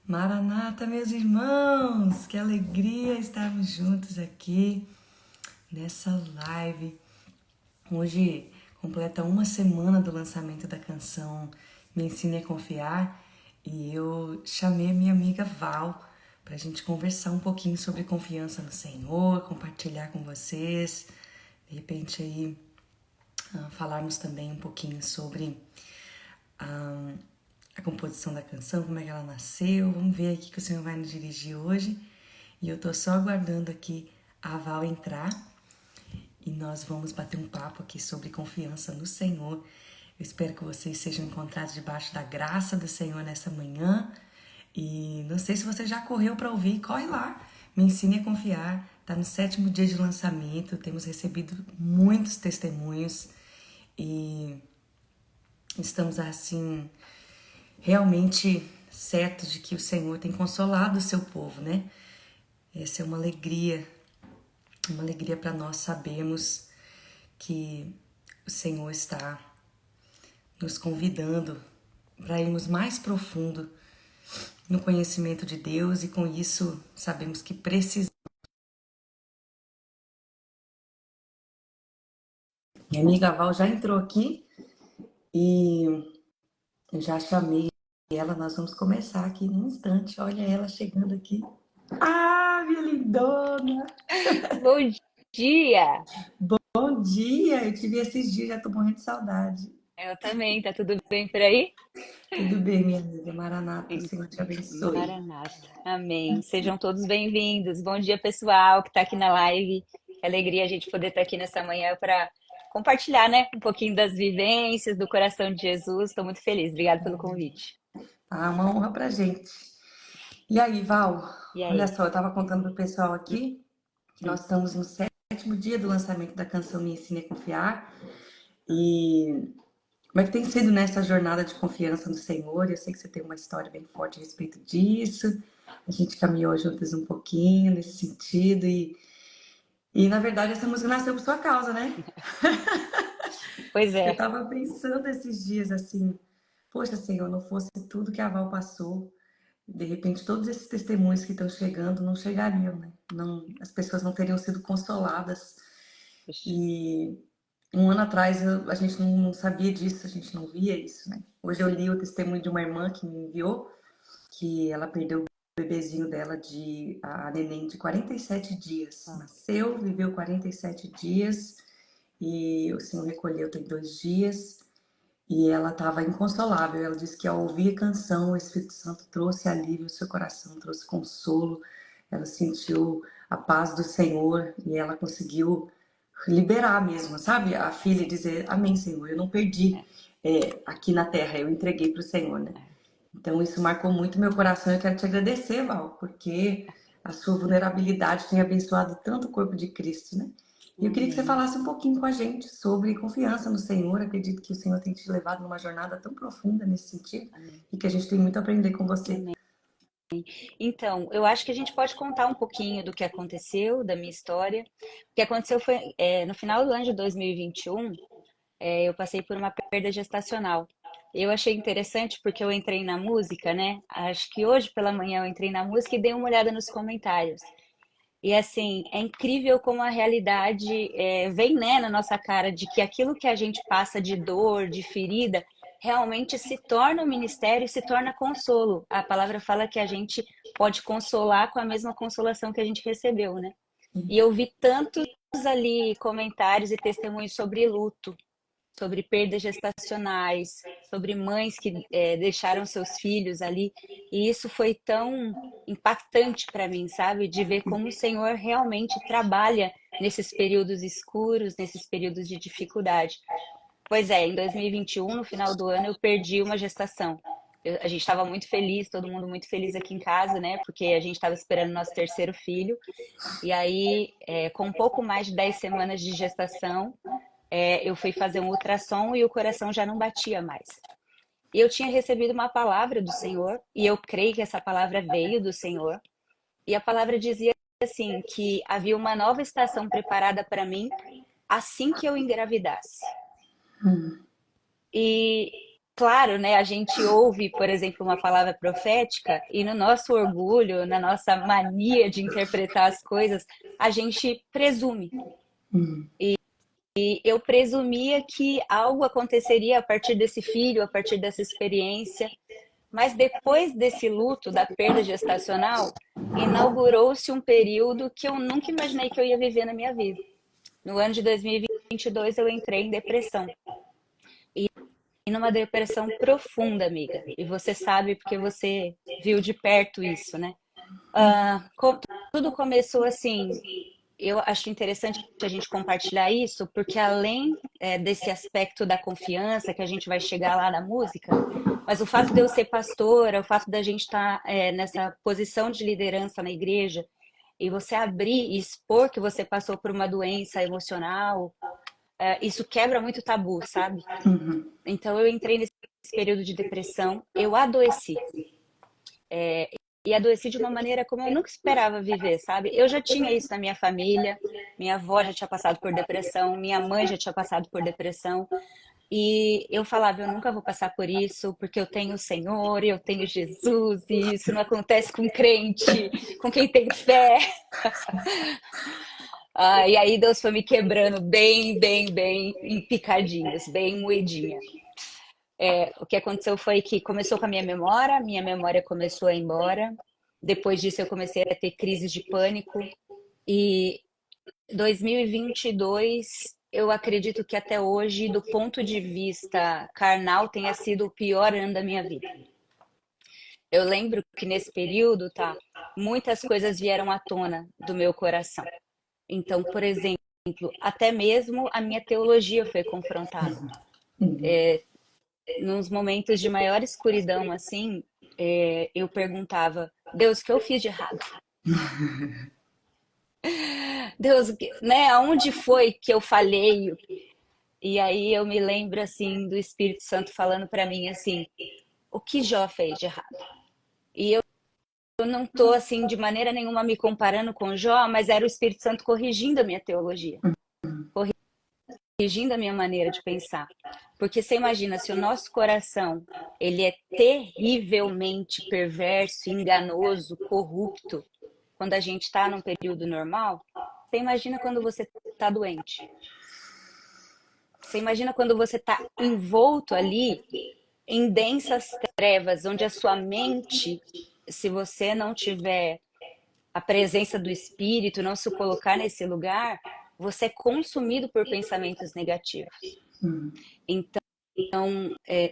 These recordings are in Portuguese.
Maranata, meus irmãos! Que alegria estarmos juntos aqui nessa live. Hoje completa uma semana do lançamento da canção Me Ensine a Confiar e eu chamei a minha amiga Val para a gente conversar um pouquinho sobre confiança no Senhor, compartilhar com vocês, de repente aí falarmos também um pouquinho sobre a composição da canção, como é que ela nasceu. Vamos ver aqui que o Senhor vai nos dirigir hoje. E eu tô só aguardando aqui a Val entrar e nós vamos bater um papo aqui sobre confiança no Senhor. Eu espero que vocês sejam encontrados debaixo da graça do Senhor nessa manhã. E não sei se você já correu para ouvir, corre lá. Me ensine a confiar. Tá no 7º dia de lançamento. Temos recebido muitos testemunhos e estamos assim realmente certos de que o Senhor tem consolado o seu povo, né? Essa é uma alegria para nós sabermos que o Senhor está nos convidando para irmos mais profundo no conhecimento de Deus e com isso sabemos que precisamos. Minha amiga Val já entrou aqui e eu já chamei ela, nós vamos começar aqui num instante. Olha ela chegando aqui. Ah, minha lindona! Bom dia! Bom dia! Eu te vi esses dias, já tô morrendo de saudade. Eu também, tá tudo bem por aí? Tudo bem, minha amiga Maranata, o Senhor te abençoe. Maranata. Amém. Sejam todos bem-vindos. Bom dia, pessoal que está aqui na live. Que alegria a gente poder estar aqui nessa manhã para compartilhar, né, um pouquinho das vivências do coração de Jesus. Estou muito feliz. Obrigada pelo convite. Ah, uma honra pra gente. E aí, Val, E olha aí? só, eu tava contando pro pessoal aqui que nós estamos no 7º dia do lançamento da canção Me Ensine a Confiar. E como é que tem sido nessa jornada de confiança no Senhor? Eu sei que você tem uma história bem forte a respeito disso. A gente caminhou juntas um pouquinho nesse sentido e na verdade essa música nasceu por sua causa, né? Pois Eu é. tava pensando esses dias assim, poxa, Senhor, não fosse tudo que a Val passou, de repente todos esses testemunhos que estão chegando não chegariam, né? Não, as pessoas não teriam sido consoladas. Puxa. E um ano atrás a gente não sabia disso, a gente não via isso, né? Hoje eu li o testemunho de uma irmã que me enviou, que ela perdeu o bebezinho dela a neném de 47 dias. Ah, Nasceu, viveu 47 dias e o Senhor recolheu tem 2 dias. E ela estava inconsolável. Ela disse que ao ouvir a canção, o Espírito Santo trouxe alívio ao seu coração, trouxe consolo. Ela sentiu a paz do Senhor e ela conseguiu liberar mesmo, sabe? A filha dizer: Amém, Senhor. Eu não perdi é, aqui na terra, eu entreguei para o Senhor, né? é. Então isso marcou muito meu coração. Eu quero te agradecer, Val, porque a sua vulnerabilidade tem abençoado tanto o corpo de Cristo, né? E eu queria que você Amém. falasse um pouquinho com a gente sobre confiança no Senhor. Acredito que o Senhor tem te levado numa jornada tão profunda nesse sentido Amém. e que a gente tem muito a aprender com você. Amém. Então, eu acho que a gente pode contar um pouquinho do que aconteceu, da minha história. O que aconteceu foi, no final do ano de 2021, eu passei por uma perda gestacional. Eu achei interessante porque eu entrei na música, né? Acho que hoje pela manhã eu entrei na música e dei uma olhada nos comentários. E assim, é incrível como a realidade vem, né, na nossa cara de que aquilo que a gente passa de dor, de ferida, realmente se torna um ministério e se torna consolo. A palavra fala que a gente pode consolar com a mesma consolação que a gente recebeu, né? E eu vi tantos ali comentários e testemunhos sobre luto, sobre perdas gestacionais, sobre mães que deixaram seus filhos ali. E isso foi tão impactante para mim, sabe? De ver como o Senhor realmente trabalha nesses períodos escuros, nesses períodos de dificuldade. Pois é, em 2021, no final do ano, eu perdi uma gestação. A gente estava muito feliz, todo mundo muito feliz aqui em casa, né? Porque a gente estava esperando nosso terceiro filho. E aí, com um pouco mais de 10 semanas de gestação, eu fui fazer um ultrassom e o coração já não batia mais. E eu tinha recebido uma palavra do Senhor, e eu creio que essa palavra veio do Senhor. E a palavra dizia assim, que havia uma nova estação preparada para mim assim que eu engravidasse. claro, né, a gente ouve, por exemplo, uma palavra profética e no nosso orgulho, na nossa mania de interpretar as coisas, a gente presume. E eu presumia que algo aconteceria a partir desse filho, a partir dessa experiência, mas depois desse luto, da perda gestacional, inaugurou-se um período que eu nunca imaginei que eu ia viver na minha vida. No ano de 2022, eu entrei em depressão. E numa depressão profunda, amiga. E você sabe porque você viu de perto isso, né? Tudo começou assim. Eu acho interessante a gente compartilhar isso, porque além desse aspecto da confiança, que a gente vai chegar lá na música, mas o fato de eu ser pastora, o fato da gente estar nessa posição de liderança na igreja, e você abrir e expor que você passou por uma doença emocional, isso quebra muito tabu, sabe? Então eu entrei nesse período de depressão, eu adoeci. E adoeci de uma maneira como eu nunca esperava viver, sabe? Eu já tinha isso na minha família, minha avó já tinha passado por depressão, minha mãe já tinha passado por depressão. E eu falava, eu nunca vou passar por isso, porque eu tenho o Senhor, eu tenho Jesus, e isso não acontece com crente, com quem tem fé. E aí Deus foi me quebrando bem, bem, bem em picadinhos, bem moedinha. O que aconteceu foi que começou com a minha memória começou a ir embora. Depois disso eu comecei a ter crises de pânico. E 2022, eu acredito que até hoje, do ponto de vista carnal, tenha sido o pior ano da minha vida. Eu lembro que nesse período, tá, muitas coisas vieram à tona do meu coração. Então, por exemplo, até mesmo a minha teologia foi confrontada. Nos momentos de maior escuridão, assim, eu perguntava, Deus, o que eu fiz de errado? Deus, né, aonde foi que eu falhei? E aí eu me lembro, assim, do Espírito Santo falando para mim, assim, o que Jó fez de errado? E eu não tô, assim, de maneira nenhuma me comparando com Jó, mas era o Espírito Santo corrigindo a minha teologia, corrigindo a minha maneira de pensar. Porque você imagina, se o nosso coração, ele é terrivelmente perverso, enganoso, corrupto, quando a gente está num período normal, você imagina quando você está doente. Você imagina quando você está envolto ali em densas trevas, onde a sua mente, se você não tiver a presença do Espírito, não se colocar nesse lugar, você é consumido por pensamentos negativos. Então,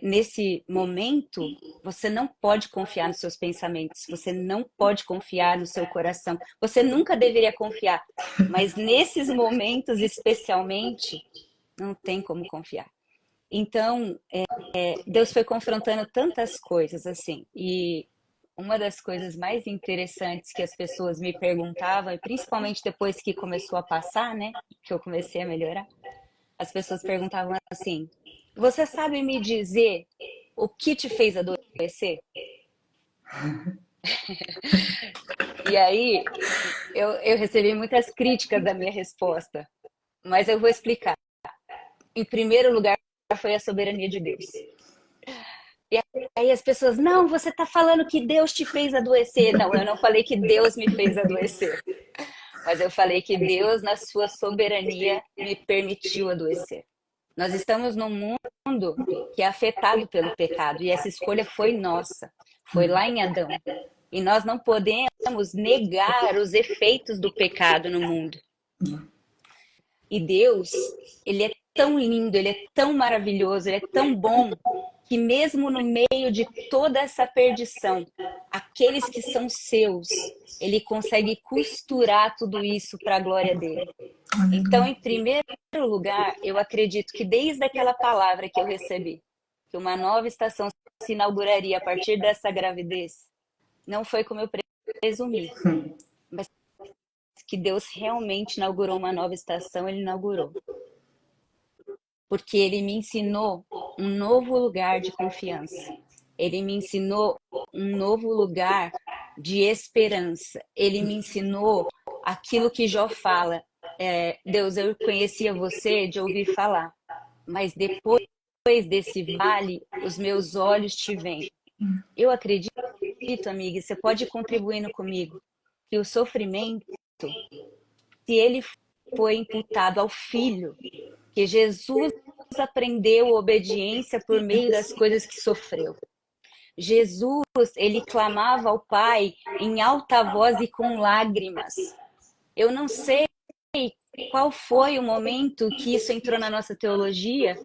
nesse momento, você não pode confiar nos seus pensamentos, você não pode confiar no seu coração, você nunca deveria confiar, mas nesses momentos especialmente, não tem como confiar. Então, Deus foi confrontando tantas coisas assim, e uma das coisas mais interessantes que as pessoas me perguntavam, e principalmente depois que começou a passar, né, que eu comecei a melhorar, as pessoas perguntavam assim: você sabe me dizer o que te fez adoecer? E aí eu recebi muitas críticas da minha resposta, mas eu vou explicar. Em primeiro lugar, foi a soberania de Deus. E aí as pessoas, não, você está falando que Deus te fez adoecer. Não, eu não falei que Deus me fez adoecer. Mas eu falei que Deus, na sua soberania, me permitiu adoecer. Nós estamos num mundo que é afetado pelo pecado, e essa escolha foi nossa, foi lá em Adão. E nós não podemos negar os efeitos do pecado no mundo. E Deus, ele é tão lindo, ele é tão maravilhoso, ele é tão bom, que mesmo no meio de toda essa perdição, aqueles que são seus, ele consegue costurar tudo isso para a glória dele. Então, em primeiro lugar, eu acredito que desde aquela palavra que eu recebi, que uma nova estação se inauguraria a partir dessa gravidez, não foi como eu presumi, mas que Deus realmente inaugurou uma nova estação, ele inaugurou. Porque ele me ensinou um novo lugar de confiança. Ele me ensinou um novo lugar de esperança. Ele me ensinou aquilo que Jó fala. Deus, eu conhecia você de ouvir falar, mas depois desse vale, os meus olhos te veem. Eu acredito, amiga, e você pode ir contribuindo comigo, que o sofrimento, se ele foi imputado ao Filho, que Jesus aprendeu obediência por meio das coisas que sofreu. Jesus, ele clamava ao Pai em alta voz e com lágrimas. Eu não sei qual foi o momento que isso entrou na nossa teologia,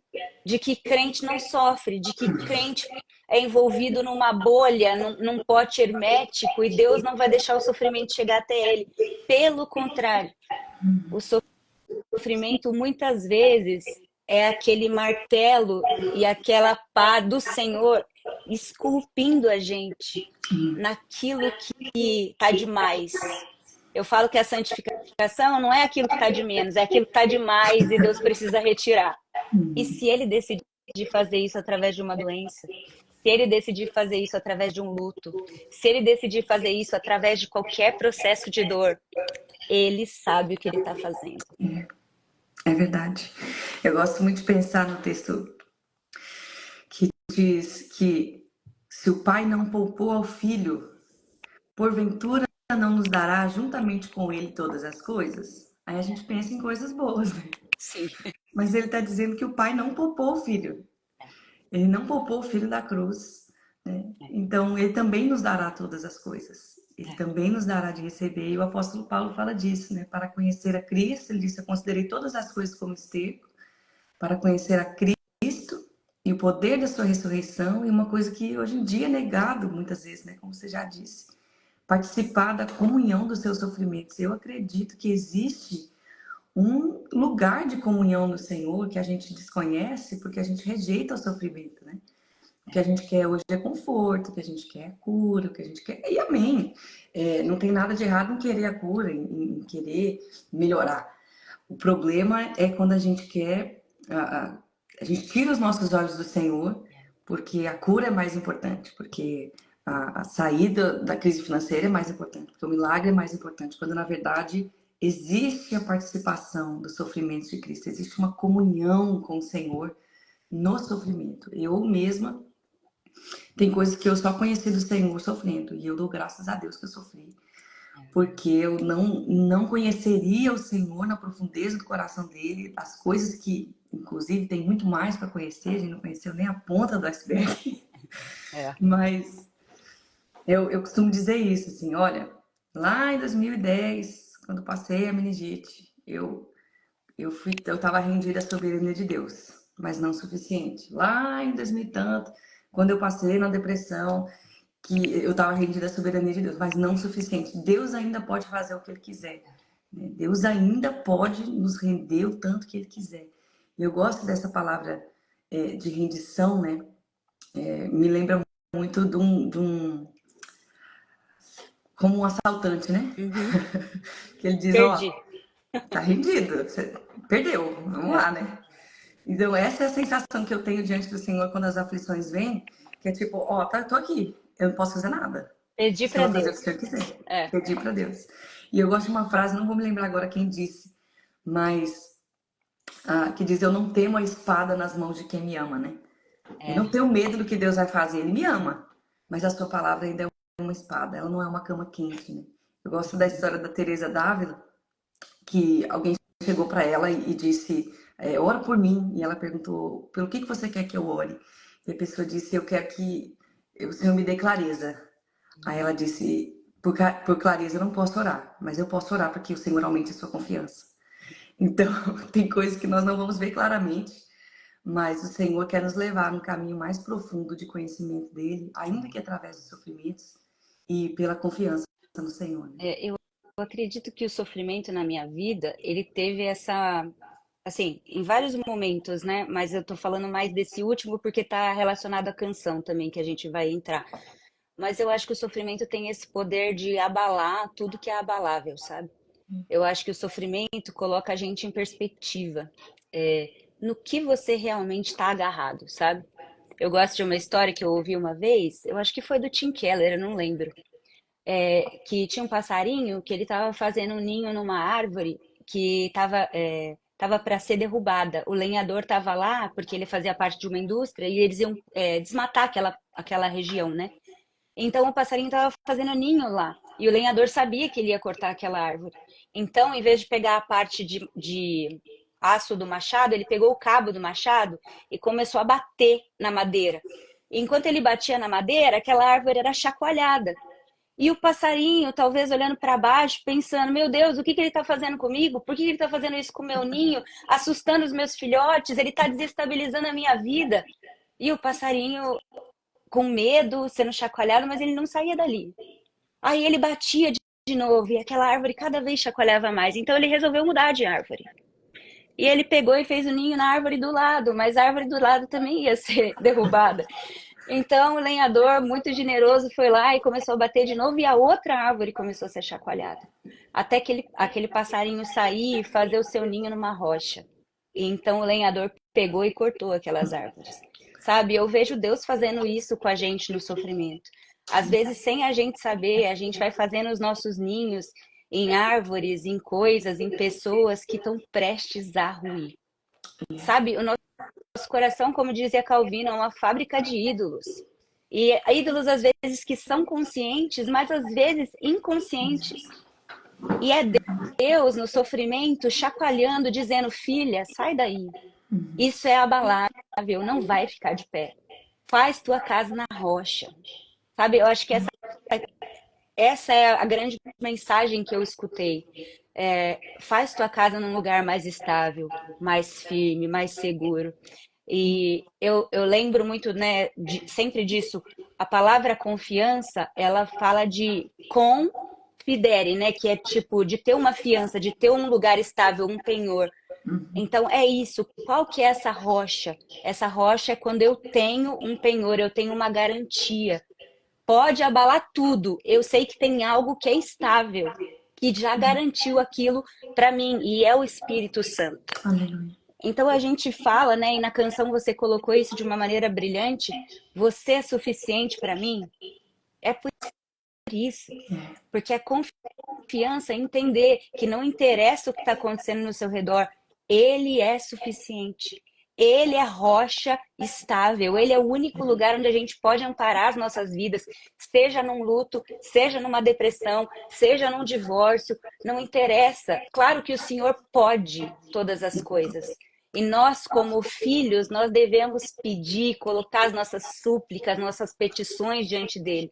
de que crente não sofre, de que crente é envolvido numa bolha, num pote hermético, e Deus não vai deixar o sofrimento chegar até ele. Pelo contrário, o sofrimento muitas vezes é aquele martelo e aquela pá do Senhor esculpindo a gente naquilo que está demais. Eu falo que a santificação não é aquilo que está de menos, é aquilo que está demais e Deus precisa retirar. E se ele decidir fazer isso através de uma doença, se ele decidir fazer isso através de um luto, se ele decidir fazer isso através de qualquer processo de dor, ele sabe o que ele está fazendo. É verdade. Eu gosto muito de pensar no texto que diz que se o pai não poupou ao filho, porventura não nos dará juntamente com ele todas as coisas? Aí a gente pensa em coisas boas, né? Sim. Mas ele está dizendo que o pai não poupou o filho. Ele não poupou o filho da cruz, né? Então ele também nos dará todas as coisas. Ele também nos dará de receber. E o apóstolo Paulo fala disso, né? Para conhecer a Cristo, ele disse: eu considerei todas as coisas como esterco, para conhecer a Cristo e o poder da sua ressurreição, e uma coisa que hoje em dia é negado muitas vezes, né? Como você já disse, participar da comunhão dos seus sofrimentos. Eu acredito que existe um lugar de comunhão no Senhor que a gente desconhece porque a gente rejeita o sofrimento, né? O que a gente quer hoje é conforto, o que a gente quer é cura, o que a gente quer. E amém. Não tem nada de errado em querer a cura, em querer melhorar. O problema é quando a gente quer. A gente tira os nossos olhos do Senhor, porque a cura é mais importante, porque a saída da crise financeira é mais importante, porque o milagre é mais importante, quando na verdade existe a participação dos sofrimentos de Cristo, existe uma comunhão com o Senhor no sofrimento. Eu mesma, tem coisas que eu só conheci do Senhor sofrendo, e eu dou graças a Deus que eu sofri, porque eu não conheceria o Senhor na profundeza do coração dele, as coisas que, inclusive, tem muito mais para conhecer, a gente não conheceu nem a ponta do iceberg, mas eu costumo dizer isso, assim, olha, lá em 2010, quando passei a meningite, eu estava rendida à soberania de Deus, mas não o suficiente. Lá em 2000 e tanto, quando eu passei na depressão, que eu estava rendida à soberania de Deus, mas não o suficiente. Deus ainda pode fazer o que Ele quiser, né? Deus ainda pode nos render o tanto que Ele quiser. E eu gosto dessa palavra de rendição, né? Me lembra muito como um assaltante, né? Uhum. Que ele diz, ó, Perdi. tá rendido, você perdeu, vamos lá, né? Então essa é a sensação que eu tenho diante do Senhor quando as aflições vêm, que é tipo, ó, tô aqui, eu não posso fazer nada. Perdi O Senhor para vai fazer o que o Deus. Senhor quiser. É. Pedir para Deus. E eu gosto de uma frase, não vou me lembrar agora quem disse, mas que diz, eu não temo a espada nas mãos de quem me ama, né? Eu É. não tenho medo do que Deus vai fazer, Ele me ama. Mas a sua palavra ainda é uma espada, ela não é uma cama quente, né? Eu gosto da história da Teresa d'Ávila, que alguém chegou para ela e disse, ora por mim. E ela perguntou, pelo que você quer que eu ore? E a pessoa disse, eu quero que o Senhor me dê clareza. Aí ela disse, por clareza eu não posso orar, mas eu posso orar para que o Senhor aumente a sua confiança. Então, tem coisas que nós não vamos ver claramente, mas o Senhor quer nos levar num caminho mais profundo de conhecimento dele, ainda que através dos sofrimentos e pela confiança no Senhor, né? Eu acredito que o sofrimento na minha vida, ele teve essa, assim, em vários momentos, né? Mas eu tô falando mais desse último porque tá relacionado à canção também que a gente vai entrar. Mas eu acho que o sofrimento tem esse poder de abalar tudo que é abalável, sabe? Eu acho que o sofrimento coloca a gente em perspectiva, no que você realmente está agarrado, sabe? Eu gosto de uma história que eu ouvi uma vez, eu acho que foi do Tim Keller, eu não lembro, que tinha um passarinho que ele estava fazendo um ninho numa árvore que estava estava para ser derrubada. O lenhador estava lá porque ele fazia parte de uma indústria e eles iam desmatar aquela região, né? Então o passarinho estava fazendo ninho lá. E o lenhador sabia que ele ia cortar aquela árvore. Então, em vez de pegar a parte de aço do machado, ele pegou o cabo do machado e começou a bater na madeira. E enquanto ele batia na madeira, aquela árvore era chacoalhada. E o passarinho, talvez olhando para baixo, pensando: meu Deus, o que que ele está fazendo comigo? Por que que ele está fazendo isso com o meu ninho? Assustando os meus filhotes? Ele está desestabilizando a minha vida. E o passarinho com medo, sendo chacoalhado, mas ele não saía dali. Aí ele batia de novo e aquela árvore cada vez chacoalhava mais. Então ele resolveu mudar de árvore. E ele pegou e fez o ninho na árvore do lado, mas a árvore do lado também ia ser derrubada. Então o lenhador, muito generoso, foi lá e começou a bater de novo e a outra árvore começou a ser chacoalhada. Até que aquele passarinho sair e fazer o seu ninho numa rocha. E então o lenhador pegou e cortou aquelas árvores. Sabe, eu vejo Deus fazendo isso com a gente no sofrimento. Às vezes, sem a gente saber, a gente vai fazendo os nossos ninhos em árvores, em coisas, em pessoas que estão prestes a ruir. Sabe, o nosso coração, como dizia Calvino, é uma fábrica de ídolos. E ídolos, às vezes, que são conscientes, mas às vezes inconscientes. E é Deus, no sofrimento, chacoalhando, dizendo: filha, sai daí. Isso é abalável, não vai ficar de pé. Faz tua casa na rocha. Sabe, eu acho que essa é a grande mensagem que eu escutei. Faz tua casa num lugar mais estável, mais firme, mais seguro. E eu lembro muito, né, sempre disso. A palavra confiança, ela fala de confidere, né, que é tipo de ter uma fiança, de ter um lugar estável, um penhor. Então é isso. Qual que é essa rocha? Essa rocha é quando eu tenho um penhor, eu tenho uma garantia. Pode abalar tudo. Eu sei que tem algo que é estável, que já garantiu aquilo para mim, e é o Espírito Santo. Aleluia. Então a gente fala, né, e na canção você colocou isso de uma maneira brilhante: você é suficiente para mim? É por isso. Porque é confiança, entender que não interessa o que está acontecendo no seu redor, ele é suficiente. Ele é rocha estável, ele é o único lugar onde a gente pode amparar as nossas vidas, seja num luto, seja numa depressão, seja num divórcio, não interessa. Claro que o Senhor pode todas as coisas. E nós, como filhos, nós devemos pedir, colocar as nossas súplicas, nossas petições diante dele.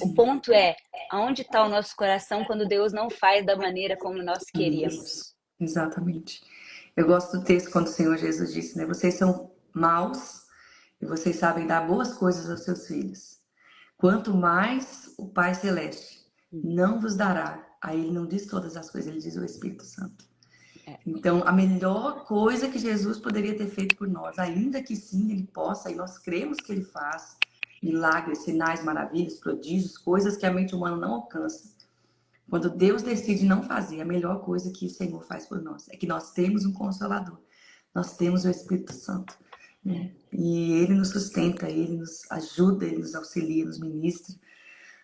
O ponto é, aonde está o nosso coração quando Deus não faz da maneira como nós queríamos? Isso, exatamente. Eu gosto do texto quando o Senhor Jesus disse, né? Vocês são maus e vocês sabem dar boas coisas aos seus filhos. Quanto mais o Pai Celeste não vos dará. Aí ele não diz todas as coisas, ele diz o Espírito Santo. Então, a melhor coisa que Jesus poderia ter feito por nós, ainda que sim, ele possa, e nós cremos que ele faz, milagres, sinais, maravilhas, prodígios, coisas que a mente humana não alcança. Quando Deus decide não fazer, a melhor coisa que o Senhor faz por nós é que nós temos um Consolador, nós temos o Espírito Santo, né? E ele nos sustenta, ele nos ajuda, ele nos auxilia, nos ministra,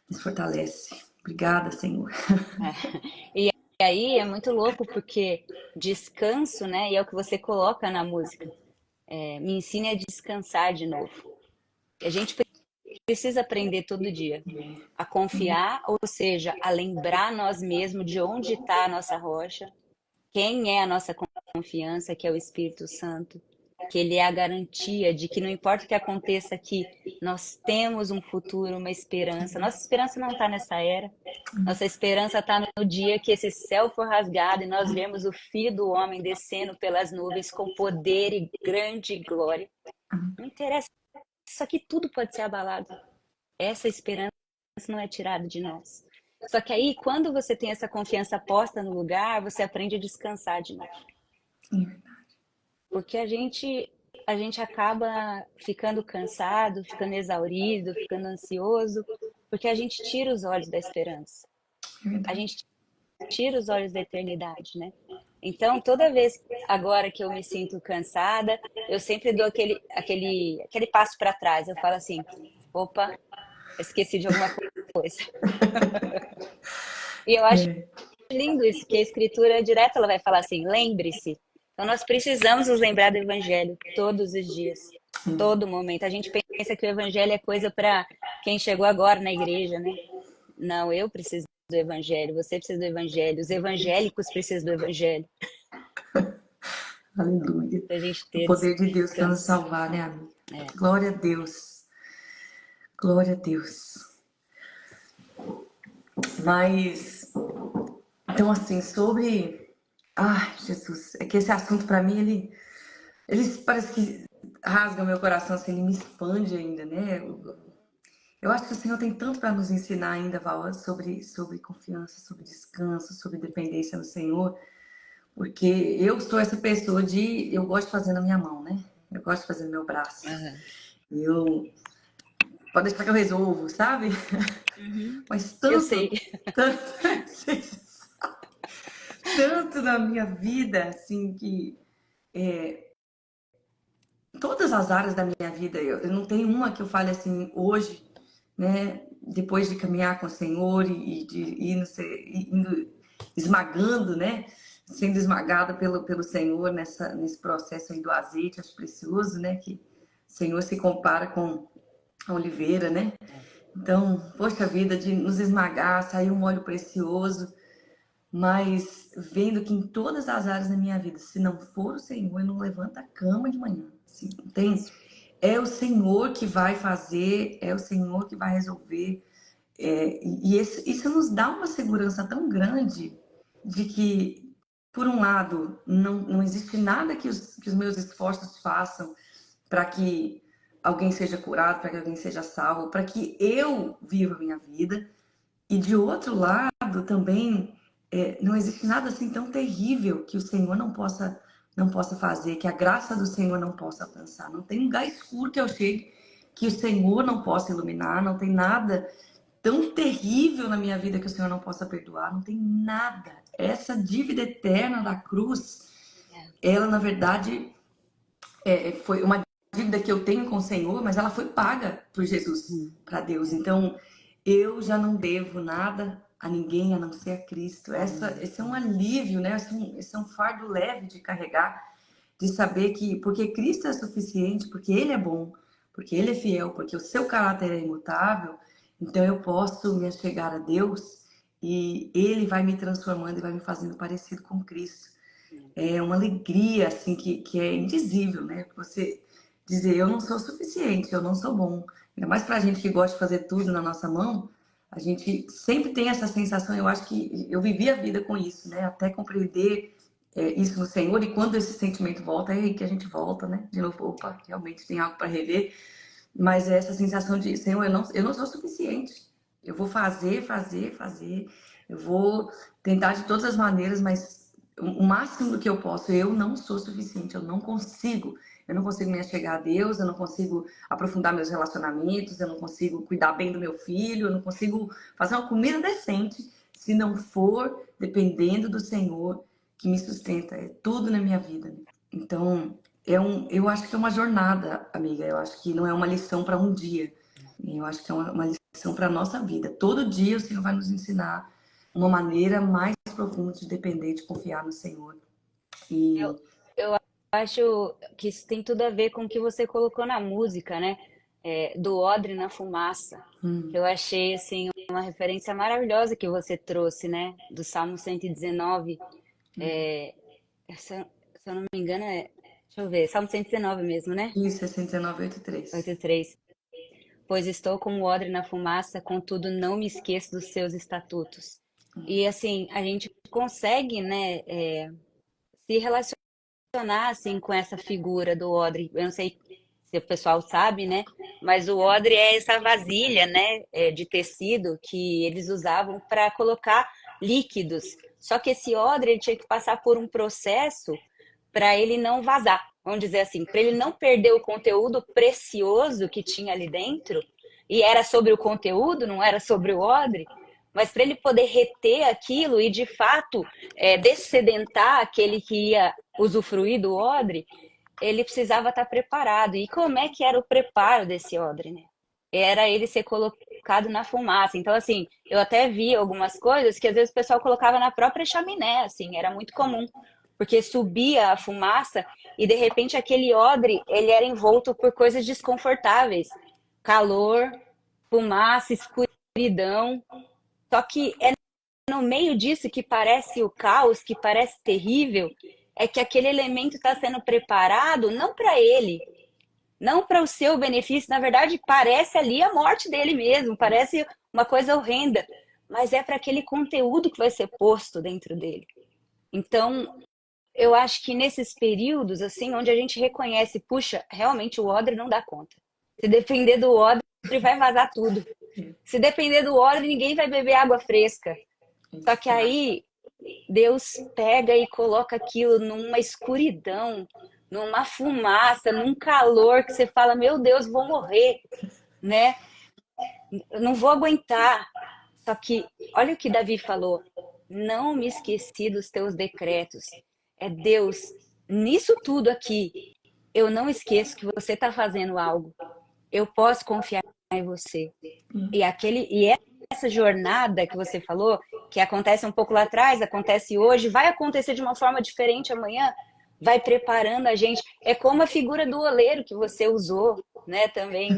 nos fortalece. Obrigada, Senhor. E aí é muito louco porque descanso, né? E é o que você coloca na música. Me ensine a descansar de novo. A gente precisa aprender todo dia a confiar, ou seja, a lembrar nós mesmos de onde está a nossa rocha, quem é a nossa confiança, que é o Espírito Santo, que ele é a garantia de que não importa o que aconteça aqui, nós temos um futuro, uma esperança. Nossa esperança não está nessa era. Nossa esperança está no dia que esse céu for rasgado e nós vemos o Filho do Homem descendo pelas nuvens com poder e grande glória. Não interessa, isso aqui tudo pode ser abalado. Essa esperança não é tirada de nós. Só que aí, quando você tem essa confiança posta no lugar, você aprende a descansar de novo. Porque a gente acaba ficando cansado, ficando exaurido, ficando ansioso, porque a gente tira os olhos da esperança. A gente tira os olhos da eternidade, né? Então, toda vez agora que eu me sinto cansada, eu sempre dou aquele passo para trás. Eu falo assim: opa, esqueci de alguma coisa. E eu acho lindo isso, que a escritura direta ela vai falar assim: lembre-se. Então nós precisamos nos lembrar do Evangelho todos os dias, Sim. todo momento. A gente pensa que o Evangelho é coisa para quem chegou agora na igreja, né? Não, eu preciso do Evangelho, você precisa do Evangelho, os evangélicos precisam do Evangelho, Aleluia. para a gente O ter poder de Deus para nos descanso. salvar, né, amiga? É. Glória a Deus. Glória a Deus. Mas, então, assim, sobre. Ai, Jesus, é que esse assunto para mim, ele parece que rasga meu coração, assim, ele me expande ainda, né? Eu acho que o Senhor tem tanto para nos ensinar ainda, Val, sobre confiança, sobre descanso, sobre dependência no Senhor, porque eu sou essa pessoa de. Eu gosto de fazer na minha mão, né? Eu gosto de fazer no meu braço. Aham. Eu. Pode deixar que eu resolvo, sabe? Uhum. Mas Eu sei. tanto, tanto na minha vida, assim, que todas as áreas da minha vida, eu não tenho uma que eu fale assim, hoje, né, depois de caminhar com o Senhor e de ir indo esmagando, né, sendo esmagada pelo Senhor nesse processo aí do azeite, acho precioso, né, que o Senhor se compara com a oliveira, né? Então, poxa vida, de nos esmagar, sair um óleo precioso, mas vendo que em todas as áreas da minha vida, se não for o Senhor, eu não levanto a cama de manhã. Assim, não tem? É o Senhor que vai fazer, é o Senhor que vai resolver. Isso nos dá uma segurança tão grande de que, por um lado, não existe nada que os meus esforços façam para que alguém seja curado, para que alguém seja salvo, para que eu viva a minha vida. E de outro lado, também, não existe nada assim tão terrível que o Senhor não possa fazer, que a graça do Senhor não possa alcançar. Não tem lugar escuro que eu chegue que o Senhor não possa iluminar, não tem nada tão terrível na minha vida que o Senhor não possa perdoar, não tem nada. Essa dívida eterna da cruz, ela na verdade foi uma dívida que eu tenho com o Senhor, mas ela foi paga por Jesus Uhum. para Deus. Então, eu já não devo nada a ninguém a não ser a Cristo. Amém. Esse é um alívio, né? Esse é um fardo leve de carregar, de saber que porque Cristo é suficiente, porque Ele é bom, porque Ele é fiel, porque o seu caráter é imutável, então eu posso me achegar a Deus e Ele vai me transformando e vai me fazendo parecido com Cristo. É uma alegria, assim, que é indizível, né? Você dizer, eu não sou suficiente, eu não sou bom. Ainda mais pra gente que gosta de fazer tudo na nossa mão, a gente sempre tem essa sensação, eu acho que eu vivi a vida com isso, né? Até compreender isso no Senhor, e quando esse sentimento volta, é aí que a gente volta, né? De novo, opa, realmente tem algo para rever. Mas é essa sensação de, Senhor, eu não sou suficiente. Eu vou fazer, fazer, fazer. Eu vou tentar de todas as maneiras, mas o máximo do que eu posso, eu não sou suficiente. Eu não consigo. Eu não consigo me achegar a Deus, eu não consigo aprofundar meus relacionamentos, eu não consigo cuidar bem do meu filho, eu não consigo fazer uma comida decente se não for dependendo do Senhor que me sustenta. É tudo na minha vida. Então, eu acho que é uma jornada, amiga. Eu acho que não é uma lição para um dia. Eu acho que é uma lição para a nossa vida. Todo dia o Senhor vai nos ensinar uma maneira mais profunda de depender, de confiar no Senhor. Eu, E eu acho que isso tem tudo a ver com o que você colocou na música, né? Do odre na fumaça. Eu achei, assim, uma referência maravilhosa que você trouxe, né? Do Salmo 119. É, se eu não me engano, deixa eu ver, Salmo 119 mesmo, né? isso, 6983. 83. Pois estou como odre na fumaça, contudo não me esqueço dos seus estatutos. E assim, a gente consegue, né, se relacionar assim com essa figura do odre. Eu não sei se o pessoal sabe, né? Mas o odre é essa vasilha, né, de tecido que eles usavam para colocar líquidos. Só que esse odre ele tinha que passar por um processo para ele não vazar. Vamos dizer assim, para ele não perder o conteúdo precioso que tinha ali dentro, e era sobre o conteúdo, não era sobre o odre, mas para ele poder reter aquilo e de fato dessedentar aquele que ia usufruir do odre, ele precisava estar preparado. E como é que era o preparo desse odre, né? Era ele ser colocado na fumaça. Então, assim, eu até vi algumas coisas que às vezes o pessoal colocava na própria chaminé, assim, era muito comum. porque subia a fumaça e de repente aquele odre, ele era envolto por coisas desconfortáveis, calor, fumaça, escuridão. Só que é no meio disso que parece o caos, que parece terrível, é que aquele elemento está sendo preparado não para ele, não para o seu benefício, na verdade parece ali a morte dele mesmo, parece uma coisa horrenda, mas é para aquele conteúdo que vai ser posto dentro dele. Então, eu acho que nesses períodos, assim, onde a gente reconhece, puxa, realmente o odre não dá conta. Se depender do odre, vai vazar tudo. Se depender do odre, ninguém vai beber água fresca. Só que aí Deus pega e coloca aquilo numa escuridão, numa fumaça, num calor que você fala, meu Deus, vou morrer, né? Eu não vou aguentar. Só que, olha o que Davi falou: não me esqueci dos teus decretos. É Deus, nisso tudo aqui, eu não esqueço que você está fazendo algo. Eu posso confiar em você. E essa jornada que você falou, que acontece um pouco lá atrás, acontece hoje, vai acontecer de uma forma diferente amanhã, vai preparando a gente. É como a figura do oleiro que você usou, né, também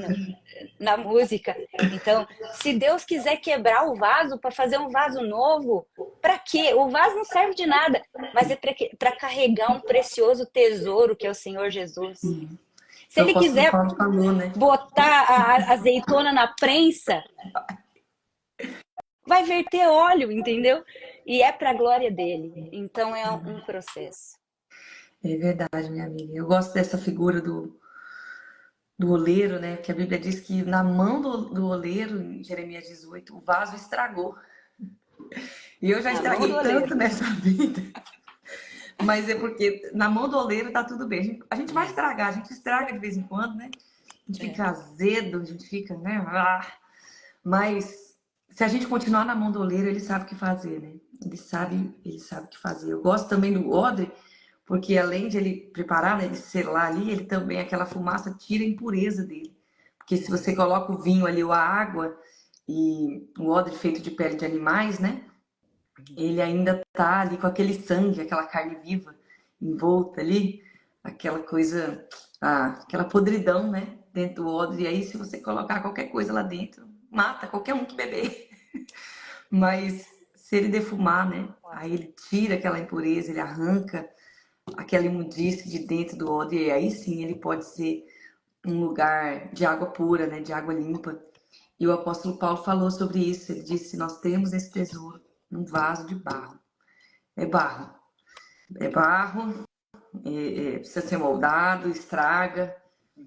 na música. Então, se Deus quiser quebrar o vaso para fazer um vaso novo, para quê? O vaso não serve de nada, mas é para carregar um precioso tesouro que é o Senhor Jesus. Se Então, o ele apóstolo quiser Paulo falou, né? botar a azeitona na prensa, vai verter óleo, entendeu? E é para a glória dele. Então é um processo. É verdade, minha amiga. Eu gosto dessa figura do oleiro, né? Que a Bíblia diz que na mão do oleiro, em Jeremias 18, o vaso estragou. E eu já Na mão do estraguei tanto oleiro. nessa vida. Mas é porque na mão do oleiro tá tudo bem. A gente vai É, estragar, a gente estraga de vez em quando, né? A gente é. fica azedo, a gente fica, né? Mas se a gente continuar na mão do oleiro, ele sabe o que fazer, né? Ele sabe o que fazer. Eu gosto também do odre, porque além de ele preparar, né, ele selar ali, ele também, aquela fumaça tira a impureza dele. Porque se você coloca o vinho ali ou a água e o odre feito de pele de animais, né? Ele ainda tá ali com aquele sangue, aquela carne viva envolta ali, aquela coisa, aquela podridão, né? Dentro do odre. E aí, se você colocar qualquer coisa lá dentro, mata qualquer um que beber. Mas se ele defumar, né? Aí ele tira aquela impureza, ele arranca aquela imundície de dentro do odre. E aí sim ele pode ser um lugar de água pura, né? De água limpa. E o apóstolo Paulo falou sobre isso. Ele disse: nós temos esse tesouro num vaso de barro. É barro. É barro, precisa ser moldado, estraga,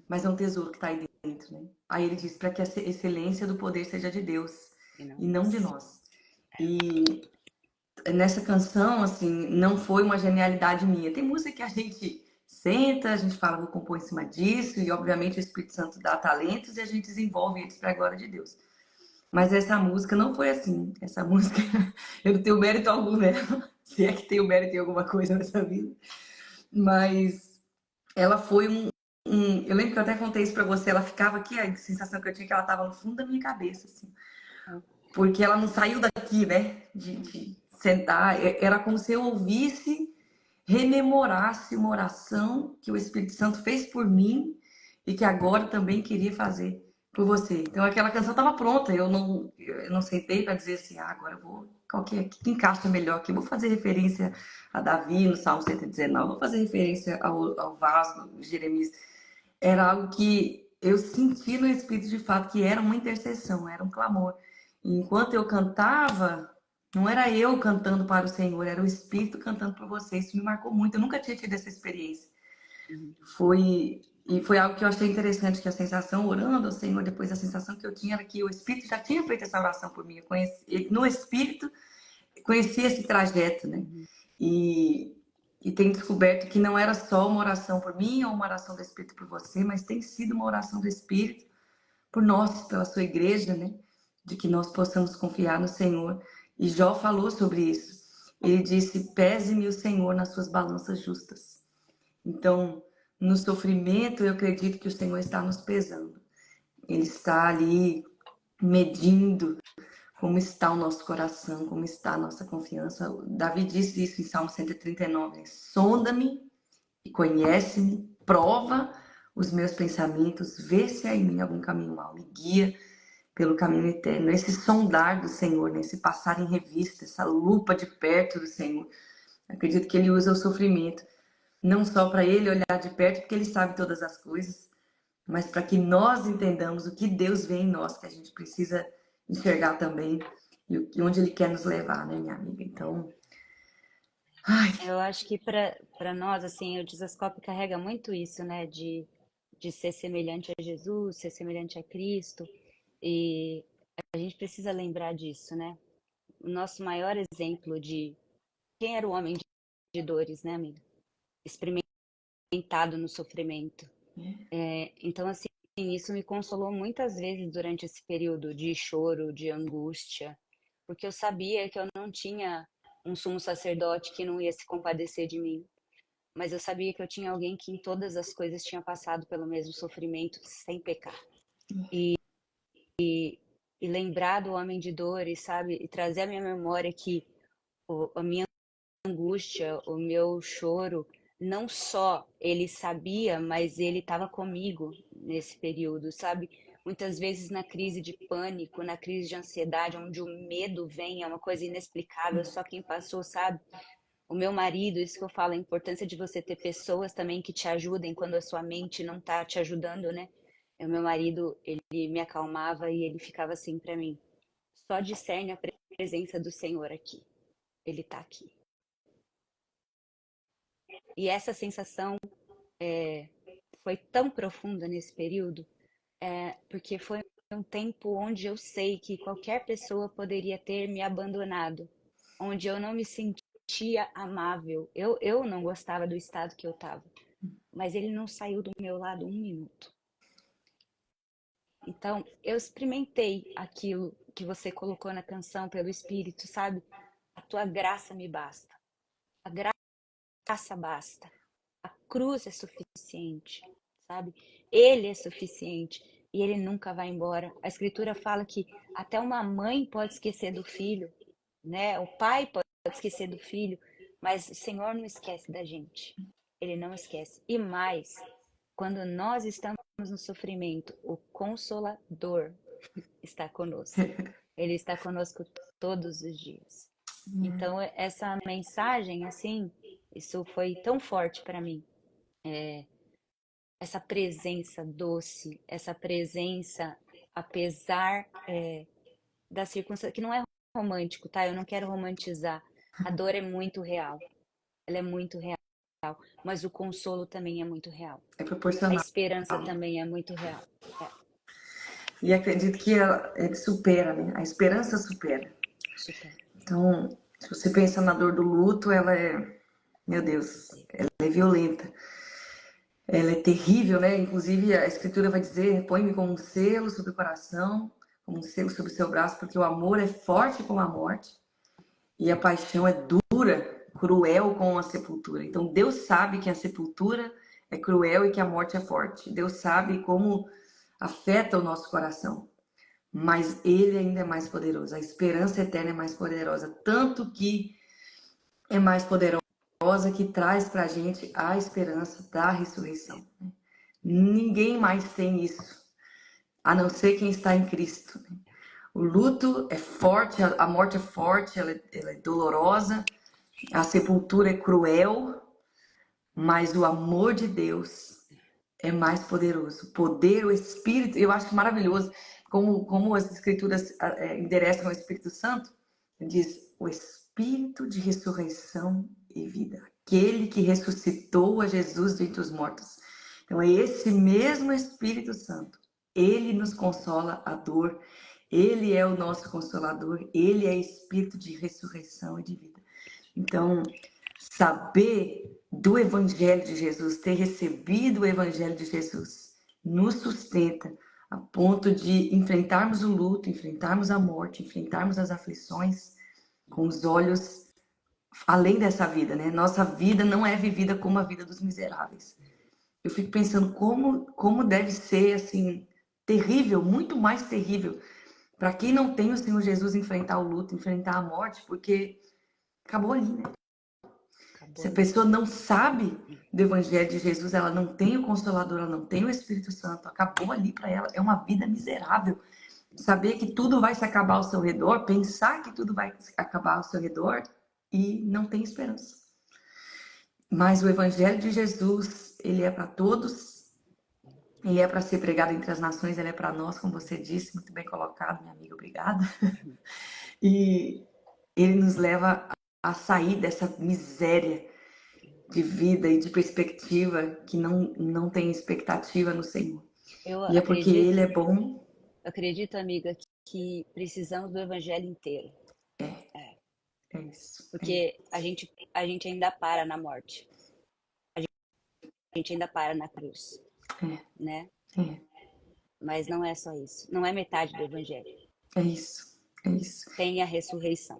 mas é um tesouro que está aí dentro, né? Aí ele diz para que a excelência do poder seja de Deus E não e não de nosso. nós. E nessa canção, assim, não foi uma genialidade minha. Tem música que a gente senta, a gente fala, vou compor em cima disso, e obviamente o Espírito Santo dá talentos e a gente desenvolve eles para a glória de Deus. Mas essa música não foi assim. Essa música, eu não tenho mérito algum nela, se é que tenho mérito em alguma coisa nessa vida. Mas ela foi eu lembro que eu até contei isso pra você, ela ficava aqui, a sensação que eu tinha é que ela tava no fundo da minha cabeça, assim. Porque ela não saiu daqui, né? De sentar. Era como se eu ouvisse, rememorasse uma oração que o Espírito Santo fez por mim e que agora também queria fazer por você. Então aquela canção estava pronta, eu não sentei para dizer assim, agora eu vou, qual que encaixa melhor aqui? Vou fazer referência a Davi no Salmo 119, vou fazer referência ao vaso de Jeremias. Era algo que eu senti no Espírito de fato, que era uma intercessão, era um clamor. E enquanto eu cantava, não era eu cantando para o Senhor, era o Espírito cantando por você. Isso me marcou muito, eu nunca tinha tido essa experiência. E foi algo que eu achei interessante, que a sensação, orando ao Senhor, depois a sensação que eu tinha era que o Espírito já tinha feito essa oração por mim. Eu conheci, no Espírito, conheci esse trajeto, né? E tenho descoberto que não era só uma oração por mim ou uma oração do Espírito por você, mas tem sido uma oração do Espírito por nós, pela sua igreja, né? De que nós possamos confiar no Senhor. E Jó falou sobre isso. Ele disse: pese-me o Senhor nas suas balanças justas. Então, no sofrimento, eu acredito que o Senhor está nos pesando. Ele está ali medindo como está o nosso coração, como está a nossa confiança. Davi disse isso em Salmo 139, né? Sonda-me e conhece-me, prova os meus pensamentos, vê se há em mim algum caminho mau, me guia pelo caminho eterno. Esse sondar do Senhor, né? Esse passar em revista, essa lupa de perto do Senhor. Acredito que ele usa o sofrimento, não só para ele olhar de perto, porque ele sabe todas as coisas, mas para que nós entendamos o que Deus vê em nós, que a gente precisa enxergar também, e onde ele quer nos levar, né, minha amiga? Então, ai, Eu acho que para nós, assim, o Desascope carrega muito isso, né? De ser semelhante a Jesus, ser semelhante a Cristo. E a gente precisa lembrar disso, né? O nosso maior exemplo de quem era o homem de dores, né, amiga? Experimentado no sofrimento. Então, assim, isso me consolou muitas vezes durante esse período de choro, de angústia, porque eu sabia que eu não tinha um sumo sacerdote que não ia se compadecer de mim, mas eu sabia que eu tinha alguém que em todas as coisas tinha passado pelo mesmo sofrimento sem pecar. E lembrar do homem de dores, sabe? E trazer à minha memória que a minha angústia, o meu choro, não só ele sabia, mas ele estava comigo nesse período, sabe? Muitas vezes na crise de pânico, na crise de ansiedade, onde o medo vem, é uma coisa inexplicável, só quem passou sabe. O meu marido, isso que eu falo, a importância de você ter pessoas também que te ajudem quando a sua mente não tá te ajudando, né? O meu marido, ele me acalmava e ele ficava assim para mim: só discerne a presença do Senhor aqui. Ele tá aqui. E essa sensação foi tão profunda nesse período, porque foi um tempo onde eu sei que qualquer pessoa poderia ter me abandonado, onde eu não me sentia amável. Eu não gostava do estado que eu estava, mas ele não saiu do meu lado um minuto. Então, eu experimentei aquilo que você colocou na canção pelo Espírito, sabe? A tua graça me basta. A graça basta. A cruz é suficiente, sabe? Ele é suficiente e ele nunca vai embora. A escritura fala que até uma mãe pode esquecer do filho, né? O pai pode esquecer do filho, mas o Senhor não esquece da gente. Ele não esquece. E mais, quando nós estamos no sofrimento, o Consolador está conosco. Ele está conosco todos os dias. Então, essa mensagem, assim, isso foi tão forte para mim. Essa presença doce, essa presença, apesar da circunstância, que não é romântico, tá? Eu não quero romantizar. A dor é muito real, ela é muito real, mas o consolo também é muito real. é A proporcional. esperança também é muito real. É, E acredito que ele supera, né? A esperança supera. super. Então, se você pensa na dor do luto, ela é, meu Deus, ela é violenta. Ela é terrível, né? Inclusive, a escritura vai dizer: põe-me como um selo sobre o coração, como um selo sobre o seu braço, porque o amor é forte como a morte e a paixão é dura, cruel como a sepultura. Então, Deus sabe que a sepultura é cruel e que a morte é forte. Deus sabe como afeta o nosso coração. Mas Ele ainda é mais poderoso. A esperança eterna é mais poderosa. Tanto que é mais poderosa que traz pra gente a esperança da ressurreição. Ninguém mais tem isso, a não ser quem está em Cristo. O luto é forte, a morte é forte, ela é dolorosa, a sepultura é cruel, mas o amor de Deus é mais poderoso. O poder, o Espírito, eu acho maravilhoso como as Escrituras endereçam o Espírito Santo. Diz: o Espírito de ressurreição e vida, aquele que ressuscitou a Jesus dentre os mortos. Então é esse mesmo Espírito Santo. Ele nos consola a dor. Ele é o nosso consolador. Ele é Espírito de ressurreição e de vida. Então, saber do Evangelho de Jesus, ter recebido o Evangelho de Jesus, nos sustenta a ponto de enfrentarmos o luto, enfrentarmos a morte, enfrentarmos as aflições com os olhos além dessa vida, né? Nossa vida não é vivida como a vida dos miseráveis. Eu fico pensando como deve ser, assim, terrível, muito mais terrível Para quem não tem o Senhor Jesus, enfrentar o luto, enfrentar a morte, porque acabou ali, né? Acabou Se a ali. pessoa não sabe do Evangelho de Jesus, ela não tem o Consolador, ela não tem o Espírito Santo, acabou ali para ela. É uma vida miserável. Saber que tudo vai se acabar ao seu redor, pensar que tudo vai acabar ao seu redor e não tem esperança. Mas o Evangelho de Jesus, ele é para todos, ele é para ser pregado entre as nações, ele é para nós, como você disse, muito bem colocado, minha amiga, obrigada. E ele nos leva a sair dessa miséria de vida e de perspectiva que não tem expectativa no Senhor. Eu E é porque ele é acredito, bom. acredito, amiga, que precisamos do evangelho inteiro. É, É isso. porque a gente ainda para na morte. A gente ainda para na cruz, né? É, Mas não é só isso. Não é metade do evangelho. é isso. É isso. Tem a ressurreição.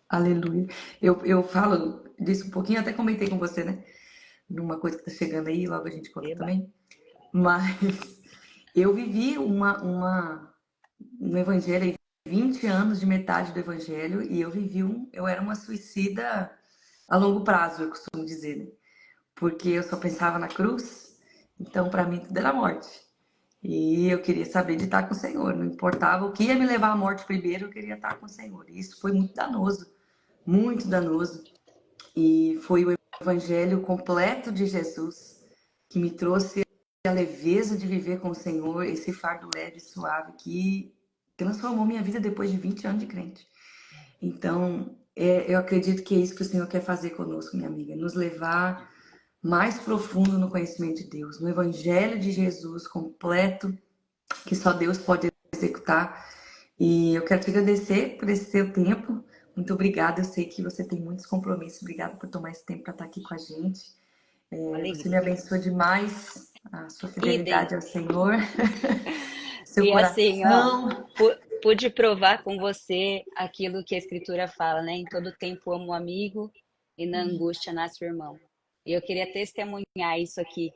Aleluia. Eu falo disso um pouquinho, até comentei com você, né? Numa coisa que tá chegando aí, logo a gente conta Eba. também. Mas eu vivi um evangelho aí, 20 anos de metade do evangelho, e eu era uma suicida a longo prazo, eu costumo dizer, né? Porque eu só pensava na cruz, então para mim tudo era morte. E eu queria saber de estar com o Senhor, não importava o que ia me levar à morte primeiro, eu queria estar com o Senhor. E isso foi muito danoso, muito danoso. E foi o evangelho completo de Jesus que me trouxe a leveza de viver com o Senhor, esse fardo leve e suave que transformou minha vida depois de 20 anos de crente. Então, eu acredito que é isso que o Senhor quer fazer conosco, minha amiga, nos levar mais profundo no conhecimento de Deus, no evangelho de Jesus completo, que só Deus pode executar. E eu quero te agradecer por esse seu tempo. Muito obrigada. Eu sei que você tem muitos compromissos. Obrigada por tomar esse tempo para estar aqui com a gente. Uma Você me alegria. abençoa demais. A sua Idem. fidelidade ao Senhor, seu E assim, ó, coração. pude provar com você aquilo que a Escritura fala, né? Em todo tempo amo o amigo e na angústia nasce o irmão. E eu queria testemunhar isso aqui.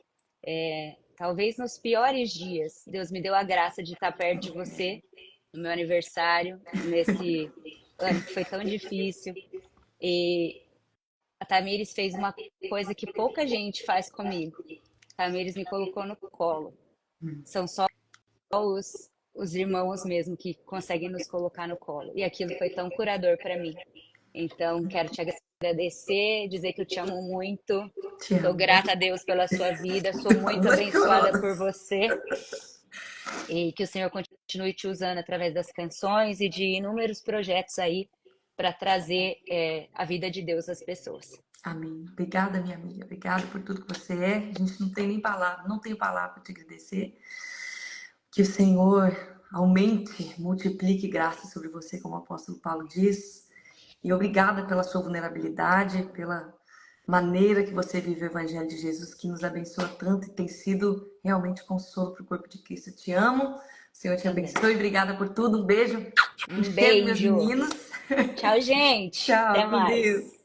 Talvez nos piores dias, Deus me deu a graça de estar perto de você no meu aniversário, nesse ano que foi tão difícil. E a Tamires fez uma coisa que pouca gente faz comigo. A Tamires me colocou no colo. São só os irmãos mesmo que conseguem nos colocar no colo. E aquilo foi tão curador para mim. Então, quero te agradecer, dizer que eu te amo muito. Te Sou amo. grata a Deus pela sua vida, sou muito Tô abençoada chorando. por você e que o Senhor continue te usando através das canções e de inúmeros projetos aí para trazer a vida de Deus às pessoas. Amém. Obrigada, minha amiga. Obrigada por tudo que você é. A gente não tem nem palavra, não tem palavra para te agradecer. Que o Senhor aumente, multiplique graça sobre você, como o apóstolo Paulo diz. E obrigada pela sua vulnerabilidade, pela maneira que você vive o Evangelho de Jesus, que nos abençoa tanto e tem sido realmente consolo para o corpo de Cristo. Eu te amo, o Senhor te Também. abençoe. Obrigada por tudo. Um beijo. Um Um cheiro, meus beijo. meninos. Tchau, gente. Até Tchau, com mais. Deus.